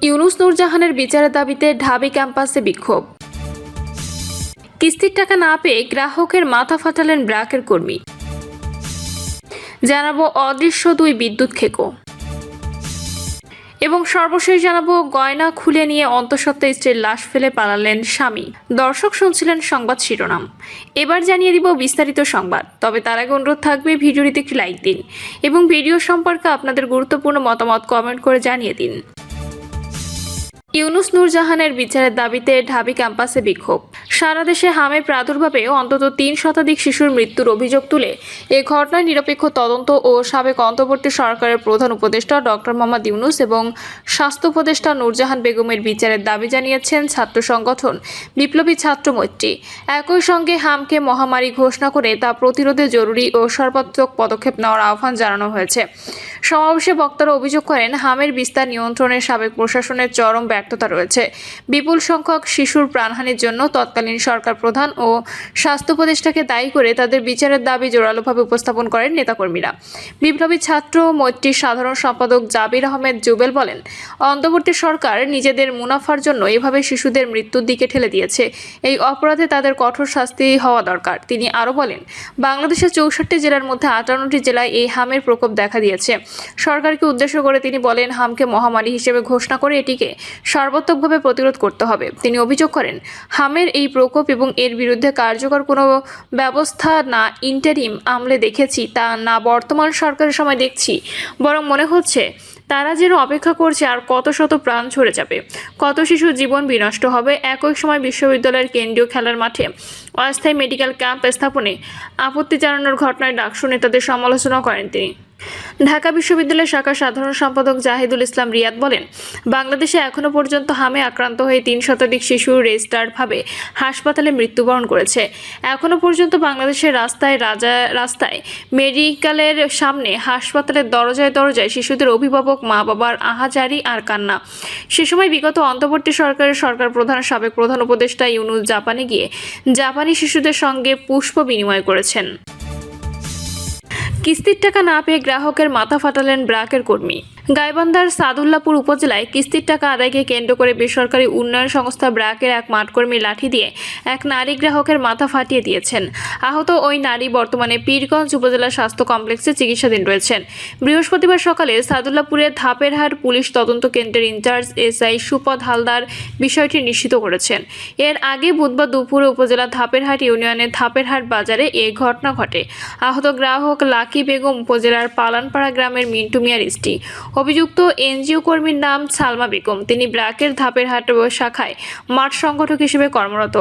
ইউনুস নূরজাহানের বিচারের দাবিতে ঢাবি ক্যাম্পাসে বিক্ষোভ। কিস্তির টাকা না পেয়ে গ্রাহকের মাথা ফাটালেন ব্র্যাকের কর্মী। জানাবো অদৃশ্য দুই বিদ্যুৎ খেকো এবং সর্বশেষ জানাবো গয়না খুলে নিয়ে অন্তঃসত্ত্বা স্ত্রীর লাশ ফেলে পালালেন স্বামী। দর্শক শুনছিলেন সংবাদ শিরোনাম, এবার জানিয়ে দিব বিস্তারিত সংবাদ। তবে তার আগে অনুরোধ থাকবে ভিডিওটিতে একটি লাইক দিন এবং ভিডিও সম্পর্কে আপনাদের গুরুত্বপূর্ণ মতামত কমেন্ট করে জানিয়ে দিন। ইউনুস নূরজাহানের বিচারের দাবিতে ঢাবি ক্যাম্পাসে বিক্ষোভ। সারা দেশে হামের প্রাদুর্ভাবে অন্তত 3 শতাধিক শিশুর মৃত্যুর অভিযোগ তুলে এ ঘটনায় নিরপেক্ষ তদন্ত ও সাবেক অন্তর্বর্তী সরকারের প্রধান উপদেষ্টা ডক্টর মোহাম্মদ ইউনুস এবং স্বাস্থ্য উপদেষ্টা নূরজাহান বেগমের বিচারের দাবি জানিয়েছেন ছাত্র সংগঠন বিপ্লবী ছাত্র মৈত্রী। একই সঙ্গে হামকে মহামারী ঘোষণা করে তা প্রতিরোধে জরুরি ও সর্বাত্মক পদক্ষেপ নেওয়ার আহ্বান জানানো হয়েছে। সমাবেশে বক্তারা অভিযোগ করেন, হামের বিস্তার নিয়ন্ত্রণে সাবেক প্রশাসনের চরম ব্যর্থতা রয়েছে। বিপুল সংখ্যক শিশুর প্রাণহানির জন্য তৎকালীন সরকার প্রধান ও স্বাস্থ্য উপদেষ্টাকে দায়ী করে তাদের বিচারের দাবি জোরালোভাবে উপস্থাপন করেন নেতাকর্মীরা। বিপ্লবী ছাত্র মৈত্রীর সাধারণ সম্পাদক জাবির আহমেদ জুবেল বলেন, অন্তর্বর্তী সরকার নিজেদের মুনাফার জন্য এভাবে শিশুদের মৃত্যুর দিকে ঠেলে দিয়েছে। এই অপরাধে তাদের কঠোর শাস্তি হওয়া দরকার। তিনি আরও বলেন, বাংলাদেশের 64 জেলার মধ্যে 58টি জেলায় এই হামের প্রকোপ দেখা দিয়েছে। সরকারকে উদ্দেশ্য করে তিনি বলেন, হামকে মহামারী হিসেবে ঘোষণা করে এটিকে সর্বাত্মকভাবে প্রতিরোধ করতে হবে। তিনি অভিযোগ করেন, হামের এই প্রকোপ এবং এর বিরুদ্ধে কার্যকর কোনো ব্যবস্থা না ইন্টারিম আমলে দেখেছি, তা না বর্তমান সরকারের সময় দেখছি, বরং মনে হচ্ছে তারা যেন অপেক্ষা করছে আর কত শত প্রাণ ঝরে যাবে, কত শিশুর জীবন বিনষ্ট হবে। একই সময় বিশ্ববিদ্যালয়ের কেন্দ্রীয় খেলার মাঠে অস্থায়ী মেডিকেল ক্যাম্প স্থাপনে আপত্তি জানানোর ঘটনায় ডাকসু নেতাদের সমালোচনা করেন তিনি। ঢাকা বিশ্ববিদ্যালয় শাখার সাধারণ সম্পাদক জাহিদুল ইসলাম রিয়াদ বলেন, বাংলাদেশে এখনও পর্যন্ত হামে আক্রান্ত হয়ে 3 শতাধিক শিশু রেজিস্টার্ডভাবে হাসপাতালে মৃত্যুবরণ করেছে। এখনও পর্যন্ত বাংলাদেশের রাস্তায় মেডিকেলের সামনে, হাসপাতালের দরজায় দরজায় শিশুদের অভিভাবক মা বাবার আহাজারি আর কান্না। সে সময় বিগত অন্তর্বর্তী সরকারের সরকার প্রধান সাবেক প্রধান উপদেষ্টা ইউনুস জাপানে গিয়ে জাপানি শিশুদের সঙ্গে পুষ্প বিনিময় করেছেন। কিস্তির টাকা না পেয়ে গ্রাহকের মাথা ফাটালেন ব্র্যাকের কর্মী। গাইবান্ধার সাদুল্লাপুর উপজেলায় কিস্তির টাকা আদায়কে কেন্দ্র করে বেসরকারি উন্নয়ন সংস্থা ব্র্যাকের এক মাঠকর্মী লাঠি দিয়ে এক নারী গ্রাহকের মাথা ফাটিয়ে দিয়েছেন। আহত ওই নারী বর্তমানে পীরগঞ্জ উপজেলা স্বাস্থ্য কমপ্লেক্সে চিকিৎসাধীন রয়েছেন। বৃহস্পতিবার সকালে সাদুল্লাপুরের ধাপেরহাট পুলিশ তদন্ত কেন্দ্রের ইনচার্জ এসআই সুপদ হালদার বিষয়টি নিশ্চিত করেছেন। এর আগে বুধবার দুপুরে উপজেলা ধাপেরহাট ইউনিয়নের ধাপেরহাট বাজারে এ ঘটনা ঘটে। আহত গ্রাহক লাকি বেগম উপজেলার পালানপাড়া গ্রামের মিন্টু মিয়ার স্ত্রী। অভিযুক্ত এনজিও কর্মীর নাম সালমা বেগম। তিনি ব্র্যাকের ধাপেরহাট শাখায় মাঠ সংগঠক হিসেবে কর্মরত।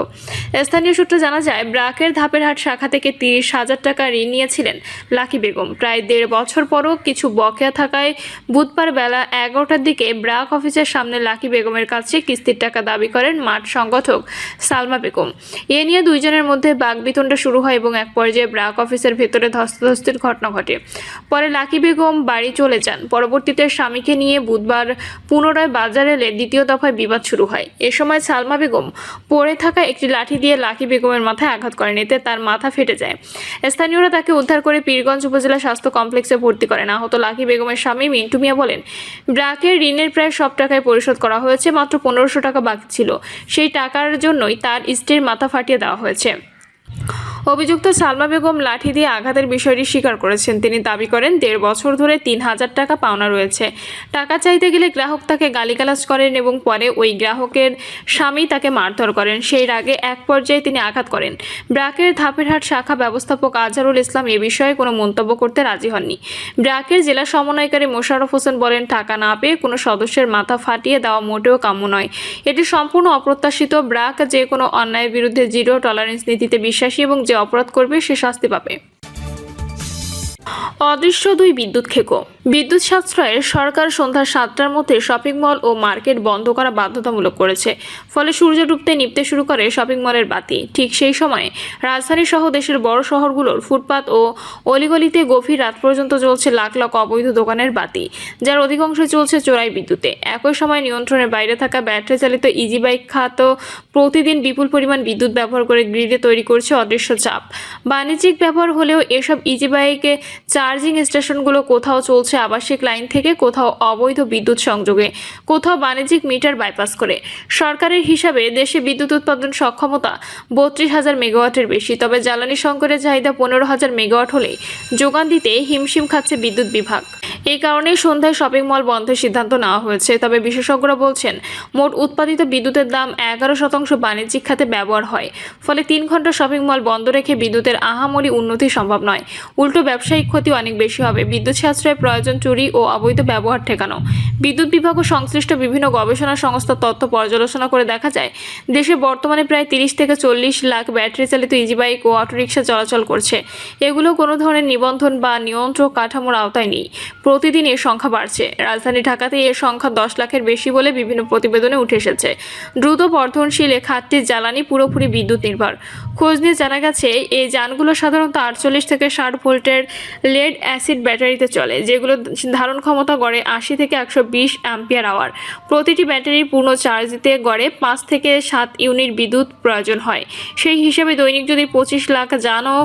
স্থানীয় সূত্রে জানা যায়, ব্র্যাকের ধাপেরহাট শাখা থেকে 30,000 টাকা ঋণ নিয়েছিলেন লাকি বেগম। প্রায় 1.5 বছর পরও কিছু বকেয়া থাকায় বুধবার বেলা 11টার দিকে ব্র্যাক অফিসের সামনে লাকি বেগমের কাছে কিস্তির টাকা দাবি করেন মাঠ সংগঠক সালমা বেগম। এ নিয়ে দুইজনের মধ্যে বাকবিতণ্ডা শুরু হয় এবং এক পর্যায়ে ব্র্যাক অফিসের ভেতরে ধস্তাধস্তির ঘটনা ঘটে। পরে লাকি বেগম বাড়ি চলে যান। পরবর্তীতে স্বামীকে নিয়ে বুধবার পুনরায় বাজারে এলে দ্বিতীয় দফায় বিবাদ শুরু হয়। এ সময় সালমা বেগম পড়ে থাকা একটি লাঠি দিয়ে লাকি বেগমের মাথায় আঘাত করেন। এতে তার মাথা ফেটে যায়। স্থানীয়রা তাকে উদ্ধার করে পীরগঞ্জ উপজেলা স্বাস্থ্য কমপ্লেক্সে ভর্তি করেন। আহত লাকি বেগমের স্বামী মিন্টু মিয়া বলেন, ব্র্যাকের ঋণের প্রায় সব টাকায় পরিশোধ করা হয়েছে, মাত্র 1500 টাকা বাকি ছিল। সেই টাকার জন্যই তার স্ত্রীর মাথা ফাটিয়ে দেওয়া হয়েছে। অভিযুক্ত সালমা বেগম লাঠি দিয়ে আঘাতের বিষয়টি স্বীকার করেছেন। তিনি দাবি করেন, 1.5 বছর ধরে 3000 টাকা পাওনা রয়েছে। টাকা চাইতে গেলে গ্রাহক তাকে গালিগালাজ করেন এবং পরে ওই গ্রাহকের স্বামী তাকে মারধর করেন। সেই রাগে এক পর্যায়ে তিনি আঘাত করেন। ব্র্যাকের ধাপেরহাট শাখা ব্যবস্থাপক আজহারুল ইসলাম এ বিষয়ে কোনো মন্তব্য করতে রাজি হননি। ব্র্যাকের জেলা সমন্বয়কারী মোশাররফ হোসেন বলেন, টাকা না পেয়ে কোনো সদস্যের মাথা ফাটিয়ে দেওয়া মোটেও কাম্য নয়। এটি সম্পূর্ণ অপ্রত্যাশিত। ব্র্যাক যে কোনো অন্যায়ের বিরুদ্ধে জিরো টলারেন্স নীতিতে বিশ্বাসী এবং যে অপরাধ করবে সে শাস্তি পাবে। অদৃশ্য দুই বিদ্যুৎ খেকো। বিদ্যুৎ সাশ্রয়ের সরকার সন্ধ্যা 7টার মধ্যে শপিং মল ও মার্কেট বন্ধ করা বাধ্যতামূলক করেছে। ফলে সূর্য ডুবতে নিভতে শুরু করে শপিং মলের বাতি। ঠিক সেই সময়ে রাজধানী সহ দেশের বড় শহরগুলোর ফুটপাত ও অলিগলিতে গভীর রাত পর্যন্ত চলছে লাখ লাখ অবৈধ দোকানের বাতি, যার অধিকাংশ চলছে চোরাই বিদ্যুতে। একই সময় নিয়ন্ত্রণের বাইরে থাকা ব্যাটারি চালিত ইজি বাইক খাত প্রতিদিন বিপুল পরিমাণ বিদ্যুৎ ব্যবহার করে গ্রিডে তৈরি করছে অদৃশ্য চাপ। বাণিজ্যিক ব্যবহার হলেও এসব ইজি বাইকে চার্জিং স্টেশনগুলো কোথাও চলছে আবাসিক লাইন থেকে, কোথাও অবৈধ বিদ্যুৎ সংযোগে, কোথাও বাণিজ্যিক মিটার বাইপাস করে। সরকারের হিসাবে দেশে বিদ্যুৎ উৎপাদন সক্ষমতা 32,000 মেগাওয়াটের বেশি, তবে জ্বালানি সংকটের চাহিদা 15,000 মেগাওয়াট হলেই যোগান দিতে হিমশিম খাচ্ছে বিদ্যুৎ বিভাগ। এই কারণে সন্ধ্যায় শপিং মল বন্ধের সিদ্ধান্ত নেওয়া হয়েছে। তবে বিশেষজ্ঞরা বলছেন, মোট উৎপাদিত বিদ্যুতের দাম 11% বাণিজ্যিক খাতে ব্যবহার হয়। ফলে 3 ঘন্টা শপিং মল বন্ধ রেখে বিদ্যুতের আহামরি উন্নতি সম্ভব নয়। উল্টো ব্যবসায়িক ক্ষতি অনেক বেশি হবে। বিদ্যুৎ সাশ্রয়ের প্রয়োজন চুরি ও অবৈধ ব্যবহার ঠেকানো। বিদ্যুৎ বিভাগ ও সংশ্লিষ্ট বিভিন্ন গবেষণা সংস্থার তথ্য পর্যালোচনা করে দেখা যায়, দেশে বর্তমানে প্রায় 30 থেকে 40 লাখ ব্যাটারি চালিত ইজি বাইক ও অটোরিকশা চলাচল করছে। এগুলো কোনো ধরনের নিবন্ধন বা নিয়ন্ত্রক কাঠামোর আওতায় নেই। প্রতিদিন এর সংখ্যা বাড়ছে। রাজধানী ঢাকাতে এর সংখ্যা 10 লাখের বেশি বলে বিভিন্ন প্রতিবেদনে উঠে এসেছে। দ্রুত বর্ধনশীল এ খাতটির জ্বালানি পুরোপুরি বিদ্যুৎ নির্ভর। খোঁজ নিয়ে জানা গেছে, এই যানগুলো সাধারণত 48 থেকে 60 ভোল্টের লেড অ্যাসিড ব্যাটারিতে চলে, যেগুলো ধারণ ক্ষমতা গড়ে 80 থেকে 120 অ্যাম্পিয়ার আওয়ার। প্রতিটি ব্যাটারির পূর্ণ চার্জ দিতে গড়ে 5 থেকে 7 ইউনিট বিদ্যুৎ প্রয়োজন হয়। সেই হিসাবে দৈনিক যদি 25 লাখ যানও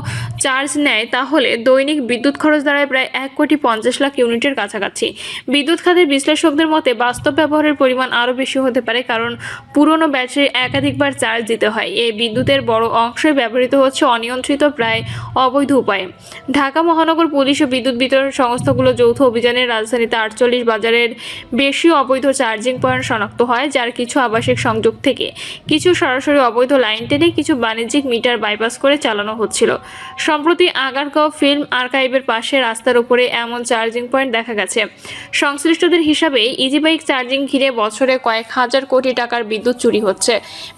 চার্জ নেয়, তাহলে দৈনিক বিদ্যুৎ খরচ দাঁড়ায় প্রায় 1,50 লাখ ইউনিটের কাছাকাছি। বিদ্যুৎ খাতের বিশ্লেষকদের মতে বাস্তব ব্যবহারের পরিমাণ আরও বেশি হতে পারে, কারণ পুরনো ব্যাটারি একাধিকবার চার্জ দিতে হয়। এই বিদ্যুতের বড় অংশই ব্যবহৃত হচ্ছে অনিয়ন্ত্রিত, প্রায় অবৈধ উপায়ে। ঢাকা মহানগর পুলিশ ও বিদ্যুৎ বিতরণ সংস্থাগুলো যৌথ অভিযানে রাজধানীতে 48 বাজারের বেশি অবৈধ চার্জিং পয়েন্ট শনাক্ত হয়, যার কিছু আবাসিক সংযোগ থেকে, কিছু সরাসরি অবৈধ লাইন টেনে, কিছু বাণিজ্যিক মিটার বাইপাস করে চালানো হচ্ছিল। সম্প্রতি আগারগাঁও ফিল্ম আর্কাইভের পাশে রাস্তার উপরে এমন চার্জিং পয়েন্ট দেখা গেছে। সংশ্লিষ্টদের হিসাবে ইজি বাইক চার্জিং ঘিরে বছরে কয়েক হাজার কোটি টাকার বিদ্যুৎ চুরি হচ্ছে।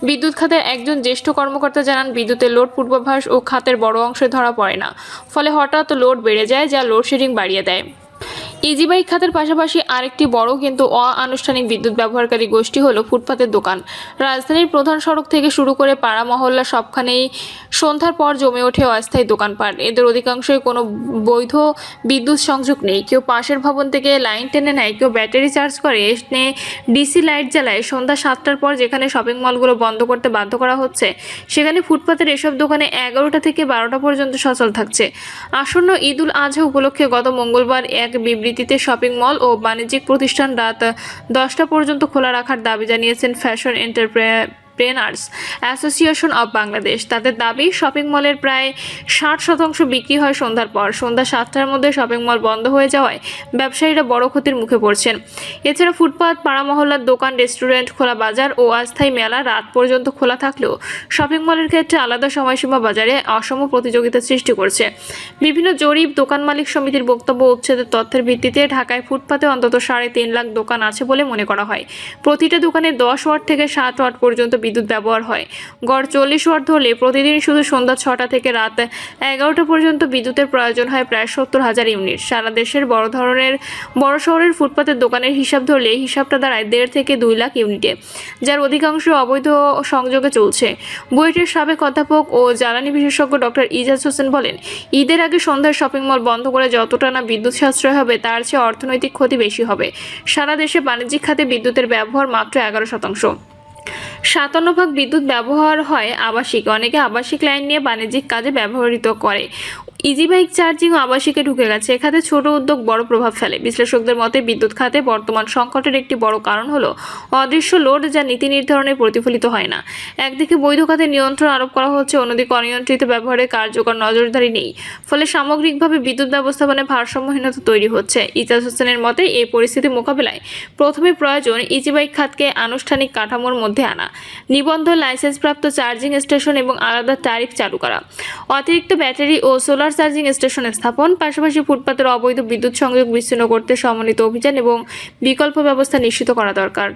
বিদ্যুৎ খাতের একজন জ্যেষ্ঠ কর্মকর্তা জানান, বিদ্যুতের লোড পূর্বাভাস ও খাতের বড় অংশে ধরা পড়ে না। ফলে হঠাৎ লোড বেড়ে যায়, যা লোডশেডিং বাড়িয়ে দেয়। ইজি বাইক খাতের পাশাপাশি আরেকটি বড় কিন্তু অনানুষ্ঠানিক বিদ্যুৎ ব্যবহারকারী গোষ্ঠী হলো ফুটপাতের দোকান। রাজধানীর প্রধান সড়ক থেকে শুরু করে পাড়া মহল্লা সবখানেই সন্ধ্যার পর জমে ওঠে অস্থায়ী দোকানপাট। এদের অধিকাংশই কোনো বৈধ বিদ্যুৎ সংযোগ নেই। কেউ পাশের ভবন থেকে লাইন টেনে নেয়, কেউ ব্যাটারি চার্জ করে এনে ডিসি লাইট জ্বালায়। সন্ধ্যা 7টার পর যেখানে শপিং মলগুলো বন্ধ করতে বাধ্য করা হচ্ছে, সেখানে ফুটপাতের এসব দোকানে 11টা থেকে 12টা পর্যন্ত সচল থাকছে। আসন্ন ঈদ উল আজহা উপলক্ষে গত মঙ্গলবার এক বিবৃতিতে শপিং মল ও বাণিজ্যিক প্রতিষ্ঠান রাত 10টা পর্যন্ত খোলা রাখার দাবি জানিয়েছেন fashion entrepreneurs association of Bangladesh. তাদের দাবি, শপিং মলের প্রায় 60% বিক্রি হয় সন্ধ্যার পর। সন্ধ্যা 7টার মধ্যে শপিং মল বন্ধ হয়ে যাওয়ায় ব্যবসায়ীরা বড় ক্ষতির মুখে পড়ছেন। এছাড়া ফুটপাত, পাড়া মহল্লার দোকান, রেস্টুরেন্ট, খোলা বাজার ও অস্থায়ী মেলা রাত পর্যন্ত খোলা থাকলেও শপিং মলের ক্ষেত্রে আলাদা সময়সীমা বাজারে অসম প্রতিযোগিতা সৃষ্টি করছে। বিভিন্ন জরিপ, দোকান মালিক সমিতির বক্তব্য, উচ্ছেদের তথ্যের ভিত্তিতে ঢাকায় ফুটপাতে অন্তত 3.5 লাখ দোকান আছে বলে মনে করা হয়। প্রতিটা দোকানে 10 ওয়াট থেকে 7 ওয়াট পর্যন্ত বিদ্যুৎ ব্যবহার হয়। গড় 40 ওয়াট ধরলে প্রতিদিন শুধু সন্ধ্যা 6টা থেকে রাত 11টা পর্যন্ত বিদ্যুতের প্রয়োজন হয় প্রায় 70,000 ইউনিট। সারা দেশের বড় শহরের ফুটপাতের দোকানের হিসাব ধরলে হিসাবটা দাঁড়ায় 1.5 থেকে 2 লাখ ইউনিটে, যার অধিকাংশ অবৈধ সংযোগে চলছে। বুয়েটের সাবেক অধ্যাপক ও জ্বালানি বিশেষজ্ঞ ডক্টর ইজাজ হোসেন বলেন, ঈদের আগে সন্ধ্যায় শপিং মল বন্ধ করে যতটা না বিদ্যুৎ সাশ্রয় হবে, তার চেয়ে অর্থনৈতিক ক্ষতি বেশি হবে। সারা দেশে বাণিজ্যিক খাতে বিদ্যুতের ব্যবহার মাত্র 11%। 57% বিদ্যুৎ ব্যবহার হয় আবাসিক। অনেকে আবাসিক লাইন নিয়ে বাণিজ্যিক কাজে ব্যবহৃত করে। ইজি বাইক চার্জিং ও আবাসিকে ঢুকে গেছে। এখানে ছোট উদ্যোগ বড় প্রভাব ফেলে। বিশ্লেষকদের মতে বিদ্যুৎ খাতে বর্তমান সংকটের একটি বড় কারণ হলো অদৃশ্য লোড, যা নীতি নির্ধারণে প্রতিফলিত হয় না। একদিকে বৈধ খাতে নিয়ন্ত্রণ আরোপ করা হচ্ছে, অন্যদিকে অনিয়ন্ত্রিত ব্যবহারে কার্যকর নজরদারি নেই। ফলে সামগ্রিকভাবে বিদ্যুৎ ব্যবস্থাপনায় ভারসাম্যহীনতা তৈরি হচ্ছে। ইজাজ হোসেনের মতে এই পরিস্থিতি মোকাবেলায় প্রথমে প্রয়োজন ইজি বাইক খাতকে আনুষ্ঠানিক কাঠামোর মধ্যে আনা, নিবন্ধন, লাইসেন্সপ্রাপ্ত চার্জিং স্টেশন এবং আলাদা ট্যারিফ চালু করা, অতিরিক্ত ব্যাটারি ও সোলার চার্জিং স্টেশন স্থাপন, পাশাপাশি ফুটপাতের অবৈধ বিদ্যুৎ সংযোগ বিচ্ছিন্ন করতে সমন্বিত অভিযান এবং বিকল্প ব্যবস্থা নিশ্চিত করা দরকার।